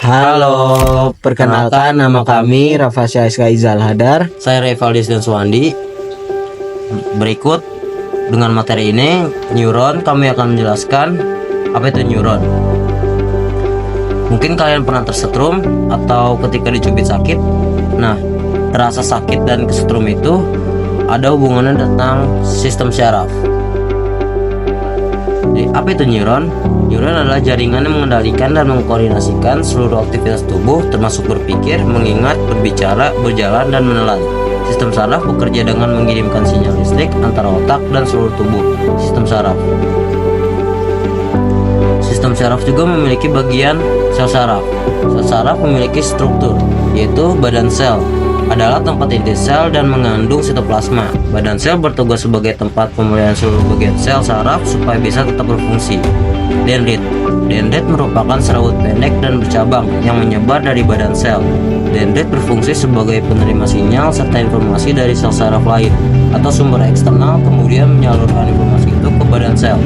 Halo, perkenalkan nama kami Rafa Syaiska Izal Hadar. Saya Revaldis dan Suwandi. Berikut dengan materi ini, neuron, kami akan menjelaskan apa itu neuron. Mungkin kalian pernah tersetrum atau ketika dicubit sakit. Nah, rasa sakit dan kesetrum itu ada hubungannya tentang sistem syaraf. Jadi, apa itu neuron? Neuron adalah jaringan yang mengendalikan dan mengkoordinasikan seluruh aktivitas tubuh, termasuk berpikir, mengingat, berbicara, berjalan, dan menelan. Sistem saraf bekerja dengan mengirimkan sinyal listrik antara otak dan seluruh tubuh. Sistem saraf. Sistem saraf juga memiliki bagian sel saraf. Sel saraf memiliki struktur, yaitu badan sel adalah tempat inti sel dan mengandung sitoplasma. Badan sel bertugas sebagai tempat pemeliharaan seluruh bagian sel saraf supaya bisa tetap berfungsi. Dendrit. Dendrit merupakan serabut pendek dan bercabang yang menyebar dari badan sel. Dendrit berfungsi sebagai penerima sinyal serta informasi dari sel saraf lain atau sumber eksternal, kemudian menyalurkan informasi itu ke badan sel.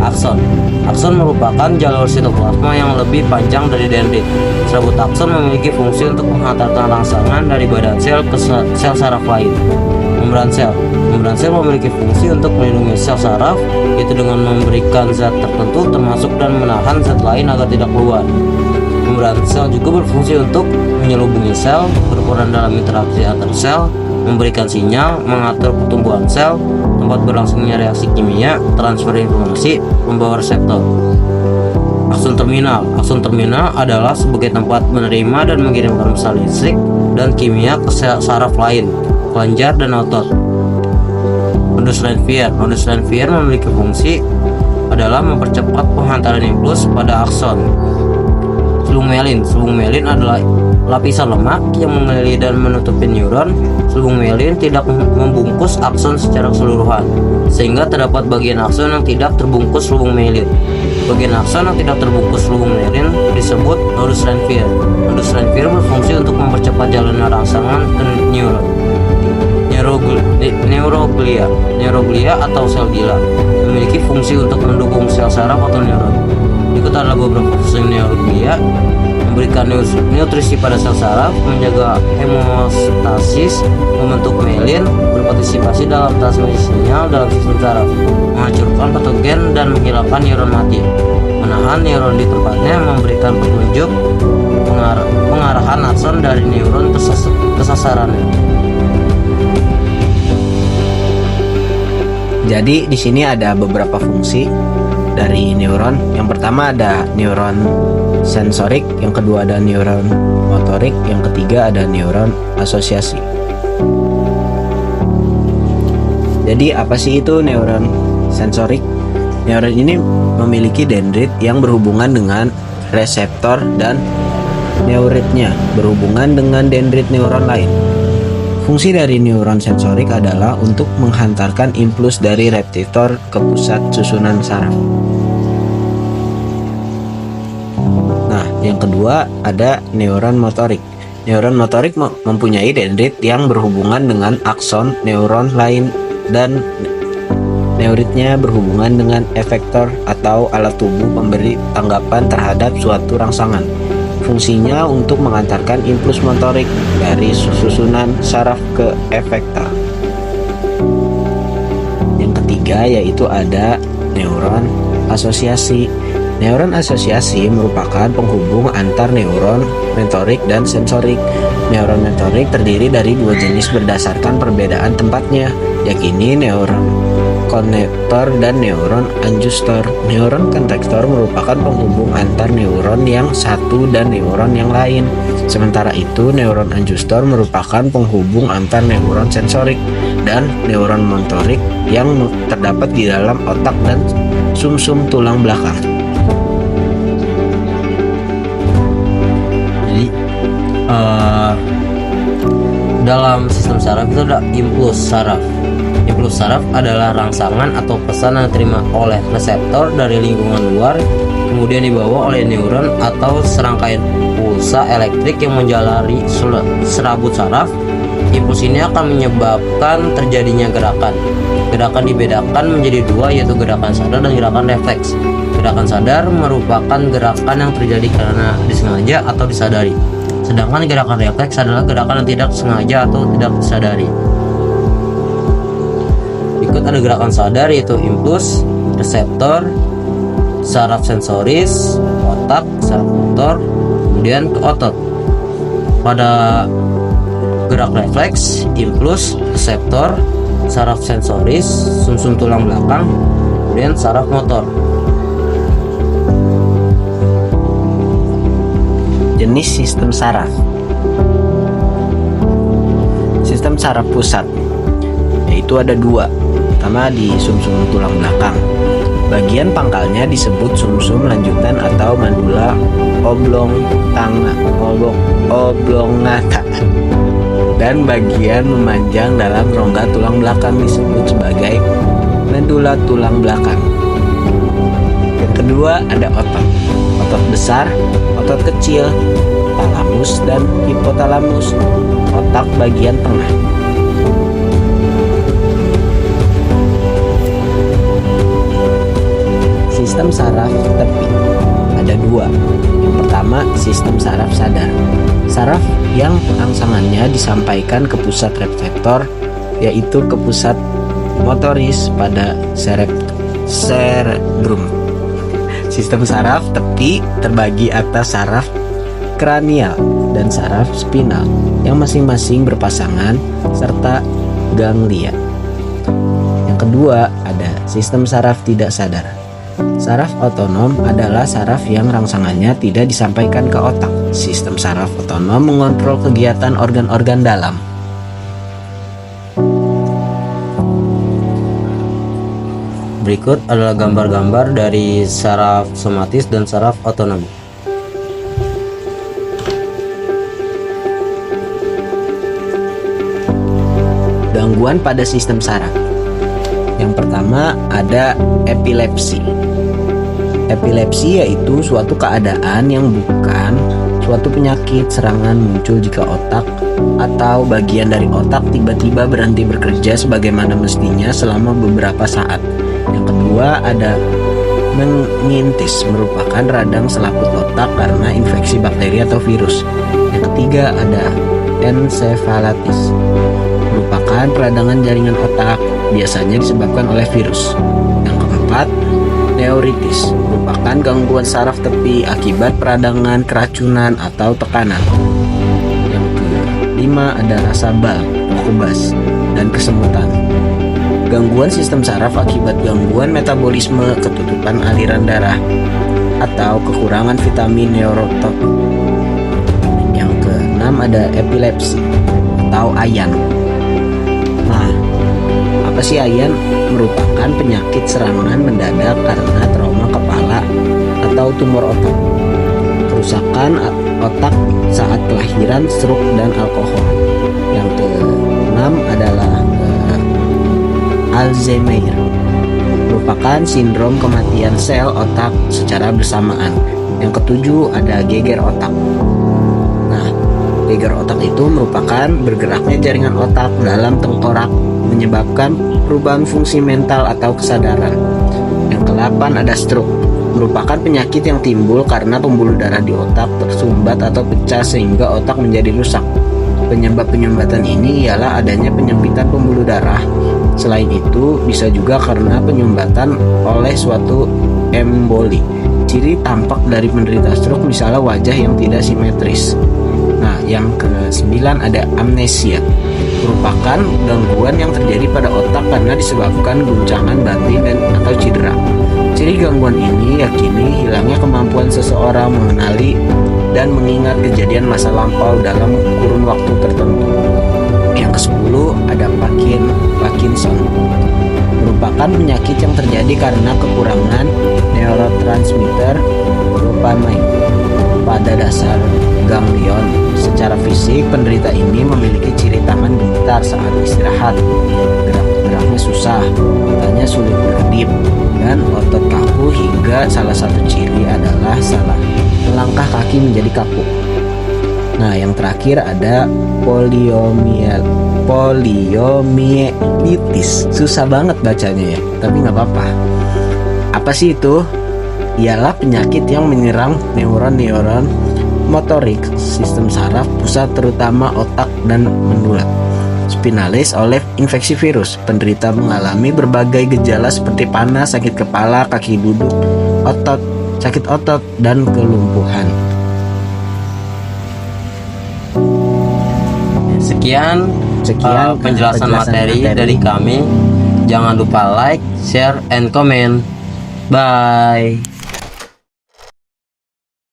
Akson. Akson merupakan jalur sitoplasma yang lebih panjang dari dendrit. Serabut akson memiliki fungsi untuk menghantarkan rangsangan dari badan sel ke sel saraf lain. Membran sel. Membran sel memiliki fungsi untuk melindungi sel saraf, yaitu dengan memberikan zat tertentu termasuk dan menahan zat lain agar tidak keluar. Membran sel juga berfungsi untuk menyelubungi sel, berperan dalam interaksi antar sel, memberikan sinyal, mengatur pertumbuhan sel, tempat berlangsungnya reaksi kimia, transfer informasi, membawa reseptor. Akson terminal. Akson terminal adalah sebagai tempat menerima dan mengirimkan pesan listrik dan kimia ke sel saraf lain, kelenjar dan otot. Nodus Lanvier. Nodus Lanvier memiliki fungsi adalah mempercepat penghantaran impuls pada akson. Selubung myelin. Selubung myelin adalah lapisan lemak yang mengelilingi dan menutupi neuron. Selubung myelin tidak membungkus akson secara keseluruhan, sehingga terdapat bagian akson yang tidak terbungkus selubung myelin. Bagian akson yang tidak terbungkus selubung myelin disebut nodus Lanvier. Nodus Lanvier berfungsi untuk mempercepat jalannya rangsangan ke neuron. Neuroglia. Neuroglia atau sel gila memiliki fungsi untuk mendukung sel saraf atau neuron. Berikut adalah beberapa fungsi neuroglia: memberikan nutrisi pada sel saraf, menjaga hemostasis, membentuk myelin, berpartisipasi dalam transmisi sinyal dalam sistem saraf, menghancurkan patogen dan menghilangkan neuron mati, menahan neuron di tempatnya, memberikan petunjuk pengarahan akson dari neuron ke sasarannya. Jadi di sini ada beberapa fungsi dari neuron. Yang pertama ada neuron sensorik, yang kedua ada neuron motorik, yang ketiga ada neuron asosiasi. Jadi apa sih itu neuron sensorik? Neuron ini memiliki dendrit yang berhubungan dengan reseptor dan neuritnya berhubungan dengan dendrit neuron lain. Fungsi dari neuron sensorik adalah untuk menghantarkan impuls dari reseptor ke pusat susunan saraf. Nah, yang kedua ada neuron motorik. Neuron motorik mempunyai dendrit yang berhubungan dengan akson neuron lain dan neuritnya berhubungan dengan efektor atau alat tubuh pemberi tanggapan terhadap suatu rangsangan. Fungsinya untuk mengantarkan impuls motorik dari susunan saraf ke efektor. Yang ketiga yaitu ada neuron asosiasi. Neuron asosiasi merupakan penghubung antar neuron motorik dan sensorik. Neuron motorik terdiri dari dua jenis berdasarkan perbedaan tempatnya, yakni neuron konektor dan neuron adjuster. Neuron konektor merupakan penghubung antar neuron yang satu dan neuron yang lain. Sementara itu, neuron adjuster merupakan penghubung antar neuron sensorik dan neuron motorik yang terdapat di dalam otak dan sumsum tulang belakang. Jadi dalam sistem saraf itu ada impuls saraf. Impuls saraf adalah rangsangan atau pesan yang diterima oleh reseptor dari lingkungan luar, kemudian dibawa oleh neuron atau serangkaian pulsa elektrik yang menjalari serabut saraf. Impuls ini akan menyebabkan terjadinya gerakan. Gerakan dibedakan menjadi dua, yaitu gerakan sadar dan gerakan refleks. Gerakan sadar merupakan gerakan yang terjadi karena disengaja atau disadari. Sedangkan gerakan refleks adalah gerakan yang tidak sengaja atau tidak disadari. Berikut ada gerakan sadar yaitu impuls, reseptor, saraf sensoris, otak, saraf motor, kemudian ke otot. Pada gerak refleks, impuls, reseptor, saraf sensoris, sumsum tulang belakang, kemudian saraf motor. Jenis sistem saraf. Sistem saraf pusat yaitu ada dua. Pertama di sumsum tulang belakang. Bagian pangkalnya disebut sumsum lanjutan atau mandula oblongata. Dan bagian memanjang dalam rongga tulang belakang disebut sebagai medula tulang belakang. Yang kedua ada otot. Otot besar, otot kecil, talamus dan hipotalamus. Otak bagian tengah. Sistem saraf tepi ada dua. Yang pertama sistem saraf sadar. Saraf yang rangsangannya disampaikan ke pusat reseptor, yaitu ke pusat motoris pada cerebrum. Sistem saraf tepi terbagi atas saraf kranial dan saraf spinal yang masing-masing berpasangan serta ganglia. Yang kedua ada sistem saraf tidak sadar. Saraf otonom adalah saraf yang rangsangannya tidak disampaikan ke otak. Sistem saraf otonom mengontrol kegiatan organ-organ dalam. Berikut adalah gambar-gambar dari saraf somatis dan saraf otonom. Gangguan pada sistem saraf. Yang pertama ada epilepsi. Epilepsi yaitu suatu keadaan yang bukan suatu penyakit serangan muncul jika otak atau bagian dari otak tiba-tiba berhenti bekerja sebagaimana mestinya selama beberapa saat. Yang kedua ada meningitis, merupakan radang selaput otak karena infeksi bakteri atau virus. Yang ketiga ada ensefalitis, merupakan peradangan jaringan otak, biasanya disebabkan oleh virus. Yang keempat, neuritis, merupakan gangguan saraf tepi akibat peradangan, keracunan, atau tekanan. Yang kelima ada rasa bal, kubas, dan kesemutan. Gangguan sistem saraf akibat gangguan metabolisme, ketutupan aliran darah, atau kekurangan vitamin neurotropik. Yang keenam ada epilepsi atau ayan. Nah, apa sih ayan? Merupakan penyakit serangan mendadak karena trauma kepala atau tumor otak, kerusakan otak saat kelahiran, stroke, dan alkohol. Yang keenam adalah Alzheimer, merupakan sindrom kematian sel otak secara bersamaan. Yang ketujuh ada geger otak. Nah, geger otak itu merupakan bergeraknya jaringan otak dalam tengkorak, menyebabkan perubahan fungsi mental atau kesadaran. Yang ke-8 ada stroke, merupakan penyakit yang timbul karena pembuluh darah di otak tersumbat atau pecah sehingga otak menjadi rusak. Penyebab penyumbatan ini ialah adanya penyempitan pembuluh darah. Selain itu, bisa juga karena penyumbatan oleh suatu emboli. Ciri tampak dari penderita stroke misalnya wajah yang tidak simetris. Nah, yang ke-9 ada amnesia, merupakan gangguan yang terjadi pada otak karena disebabkan guncangan batin dan atau cedera. Ciri gangguan ini yakini hilangnya kemampuan seseorang mengenali dan mengingat kejadian masa lampau dalam kurun waktu tertentu. Yang ke-10 ada Parkinson, merupakan penyakit yang terjadi karena kekurangan neurotransmitter dopamine pada dasar ganglion. Secara fisik, penderita ini memiliki ciri tangan gemetar saat istirahat, gerak-geraknya susah, matanya sulit berkedip, dan otot kaku, hingga salah satu ciri adalah salah melangkah kaki menjadi kaku. Nah, yang terakhir ada poliomyelitis. Susah banget bacanya ya, tapi nggak apa-apa. Apa sih itu? ialah penyakit yang menyerang neuron-neuron motorik, sistem saraf pusat terutama otak dan menular. Spinalis oleh infeksi virus. Penderita mengalami berbagai gejala seperti panas, sakit kepala, kaki duduk, sakit otot, dan kelumpuhan. Sekian penjelasan materi dari kami. Jangan lupa like, share, and comment. Bye.